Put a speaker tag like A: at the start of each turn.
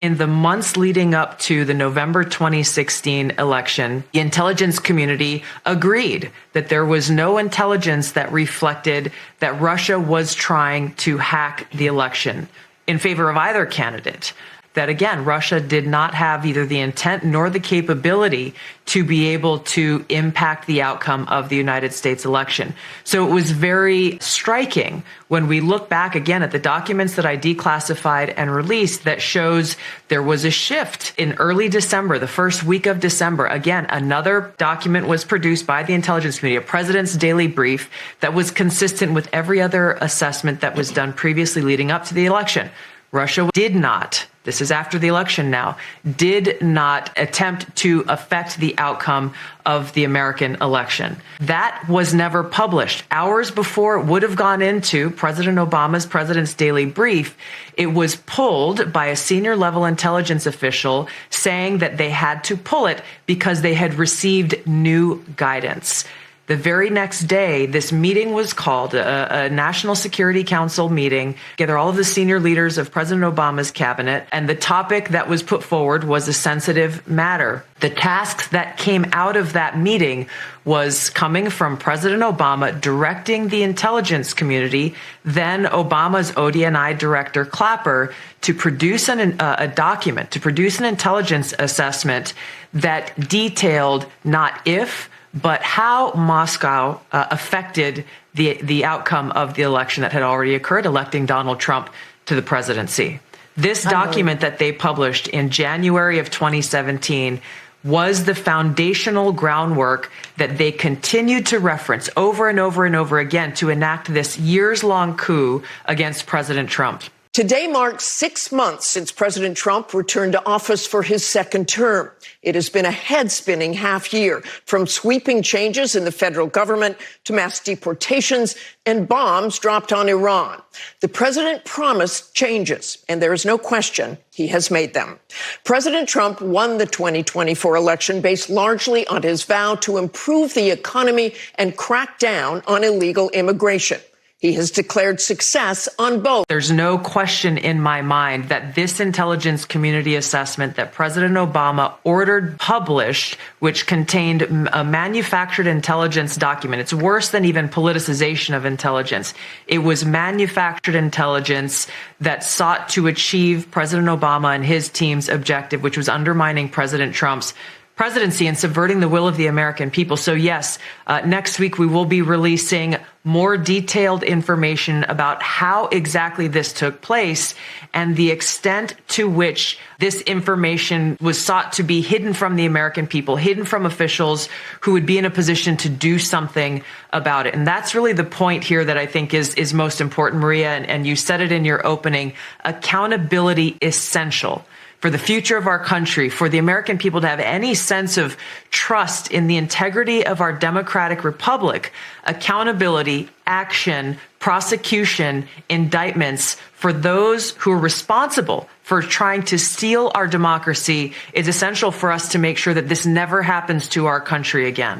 A: In the months leading up to the November 2016 election, the intelligence community agreed that there was no intelligence that reflected that Russia was trying to hack the election in favor of either candidate. That again, Russia did not have either the intent nor the capability to be able to impact the outcome of the United States election. So it was very striking when we look back again at the documents that I declassified and released that shows there was a shift in early December, the first week of December. Again, another document was produced by the intelligence community, a president's daily brief that was consistent with every other assessment that was done previously leading up to the election. Russia did not, this is after the election now, did not attempt to affect the outcome of the American election. That was never published. Hours before it would have gone into President Obama's President's Daily Brief, it was pulled by a senior level intelligence official saying that they had to pull it because they had received new guidance. The very next day, this meeting was called, a National Security Council meeting, together all of the senior leaders of President Obama's cabinet, and the topic that was put forward was a sensitive matter. The tasks that came out of that meeting was coming from President Obama directing the intelligence community, then Obama's ODNI director Clapper, to produce a document, to produce an intelligence assessment that detailed not if, but how Moscow affected the outcome of the election that had already occurred, electing Donald Trump to the presidency. This document that they published in January of 2017 was the foundational groundwork that they continued to reference over and over and over again to enact this years-long coup against President Trump.
B: Today marks 6 months since President Trump returned to office for his second term. It has been a head-spinning half year, from sweeping changes in the federal government to mass deportations and bombs dropped on Iran. The president promised changes, and there is no question he has made them. President Trump won the 2024 election based largely on his vow to improve the economy and crack down on illegal immigration. He has declared success on both.
A: There's no question in my mind that this intelligence community assessment that President Obama ordered published, which contained a manufactured intelligence document, it's worse than even politicization of intelligence. It was manufactured intelligence that sought to achieve President Obama and his team's objective, which was undermining President Trump's presidency and subverting the will of the American people. So yes, next week we will be releasing more detailed information about how exactly this took place and the extent to which this information was sought to be hidden from the American people, hidden from officials who would be in a position to do something about it. And that's really the point here that I think is most important, Maria, and you said it in your opening. Accountability essential for the future of our country, for the American people to have any sense of trust in the integrity of our democratic republic. Accountability, action, prosecution, indictments for those who are responsible for trying to steal our democracy is essential for us to make sure that this never happens to our country again.